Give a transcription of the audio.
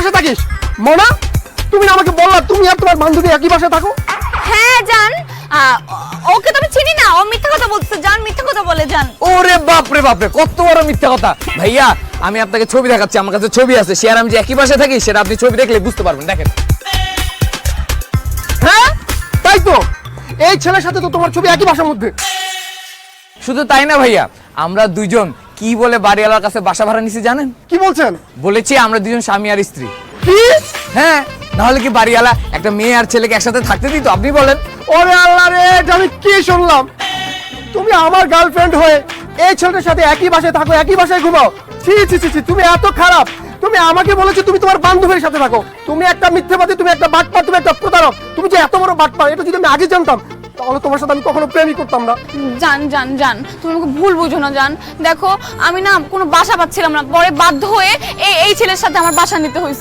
বাসায় থাকিস? মনা, তুমি না আমাকে বললা তুমি আর তোমার বান্ধবী একই বাসায় থাকো? হ্যাঁ জান, ওকে তো আমি চিনি না, ও মিথ্যা কথা বলছে। জান মিথ্যা কথা বলে জান। ওরে বাপরে বাপরে, কত বড় মিথ্যা কথা! ভাইয়া আমি আপনাকে ছবি দেখাচ্ছি, আমার কাছে ছবি আছে। সে আর আমি যে একই বাসায় থাকি সেটা আপনি ছবি দেখলে বুঝতে পারবেন। দেখেন। হ্যাঁ তাই তো, এই ছেলের সাথে তো তোমার ছবি একই বাসার মধ্যে। শুধু তাই না ভাইয়া, আমরা দুজন কি বলে বাড়িওয়ালার কাছে বাসা ভাড়া নিছি জানেন? কি বলছেন? বলেছি আমরা দুজন স্বামী আর স্ত্রী। কি? হ্যাঁ, নাহলে কি বাড়িওয়ালা একটা মেয়ে আর ছেলেকে একসাথে থাকতে দিত? আপনি বলেন। ওরে আল্লাহ রে, এটা আমি কি শুনলাম? তুমি আমার গার্লফ্রেন্ড হয়ে এই ছেলেটার সাথে একই বাসায় থাকো, একই বাসায় ঘুমাও? ছি ছি ছি ছি, তুমি এত খারাপ! তুমি আমাকে বলেছো তুমি তোমার বান্ধবীর সাথে থাকো। তুমি একটা মিথ্যাবাদী, তুমি একটা বাটপার, তুমি একটা প্রতারক। তুমি যে এত বড় বাটপার, এটা যদি আমি আগে জানতাম তাহলে তোমার সাথে আমি কখনো প্রেমই করতাম না। জান জান জান, তুমি আমাকে ভুল বুঝো না জান। দেখো আমি না কোনো বাসা পাচ্ছিলাম না, পরে বাধ্য হয়ে এই ছেলের সাথে আমার বাসা নিতে হয়েছে।